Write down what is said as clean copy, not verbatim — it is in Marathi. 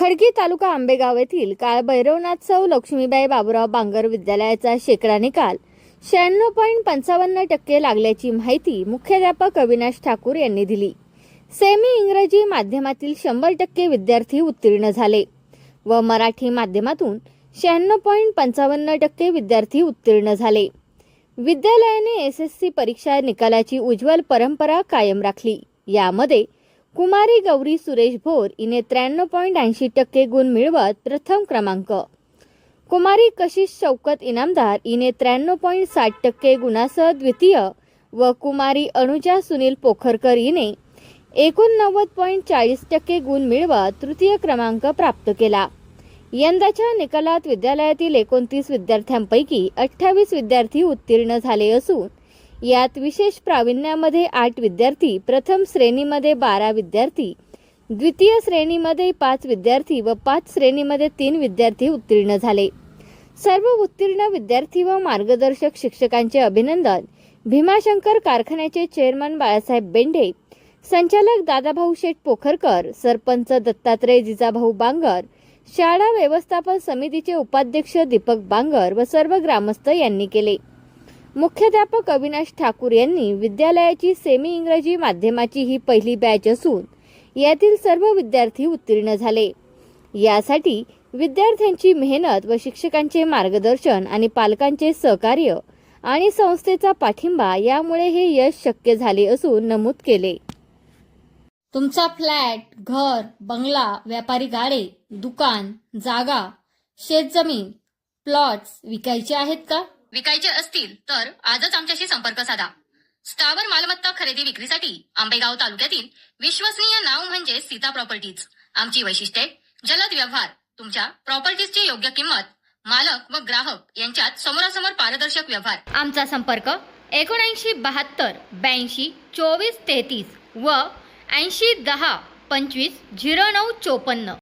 खडकी तालुका आंबेगाव येथील काळभैरवनाथ सौ लक्ष्मीबाई बाबूराव बांगर विद्यालयाचा शेकडा निकाल 96.55% लागल्याची माहिती मुख्याध्यापक अविनाश ठाकूर यांनी दिली। सेमी इंग्रजी माध्यमातील 100% विद्यार्थी उत्तीर्ण झाले व मराठी माध्यमातून 96.55% विद्यार्थी उत्तीर्ण झाले। विद्यालयाने एसएससी परीक्षा निकालाची उज्ज्वल परंपरा कायम राखली। यामध्ये कुमारी गौरी सुरेश भोर हिने 93.80% गुण मिळवत प्रथम क्रमांक, कुमारी कशिश शौकत इनामदार हिने 93.60% गुणासह द्वितीय व कुमारी अनुजा सुनील पोखरकर हिने 89.40% गुण मिळवत तृतीय क्रमांक प्राप्त केला। यंदाच्या निकालात विद्यालयातील 29 विद्यार्थ्यांपैकी 28 विद्यार्थी उत्तीर्ण झाले असून यात विशेष प्रावीण्यामध्ये 8 विद्यार्थी, प्रथम श्रेणीमध्ये 12 विद्यार्थी, द्वितीय श्रेणीमध्ये 5 विद्यार्थी व 5 श्रेणीमध्ये 3 विद्यार्थी उत्तीर्ण झाले। सर्व उत्तीर्ण विद्यार्थी व मार्गदर्शक शिक्षकांचे अभिनंदन। भीमाशंकर कारखान्याचे चेअरमन बाळासाहेब बेंडे, संचालक दादाभाऊ शेठ पोखरकर, सरपंच दत्तात्रय जिजाभाऊ बांगर, शाळा व्यवस्थापन समितीचे उपाध्यक्ष दीपक बांगर व सर्व ग्रामस्थ यांनी केले। मुख्याध्यापक अविनाश ठाकूर यांनी विद्यालयाची सेमी इंग्रजी माध्यमाची ही पहिली बॅच असून यातील सर्व विद्यार्थी उत्तीर्ण झाले। यासाठी विद्यार्थ्यांची मेहनत व शिक्षकांचे मार्गदर्शन आणि पालकांचे सहकार्य आणि संस्थेचा पाठिंबा यामुळे हे यश शक्य झाले असून नमूद केले। तुमचा फ्लॅट, घर, बंगला, व्यापारी गाडे, दुकान, जागा, शेतजमीन, प्लॉट्स विकायचे आहेत का? विकायचे असतील तर आजच आमच्याशी संपर्क साधा। स्थावर मालमत्ता खरेदी विक्रीसाठी आंबेगाव तालुक्यातील विश्वसनीय नाव म्हणजे सीता प्रॉपर्टीज। आमची वैशिष्ट्ये: जलद व्यवहार, तुमच्या प्रॉपर्टीजची योग्य किंमत, मालक व ग्राहक यांच्यात समोरासमोर पारदर्शक व्यवहार। आमचा संपर्क 7972 82 24 33 व 80 10 25 09 54।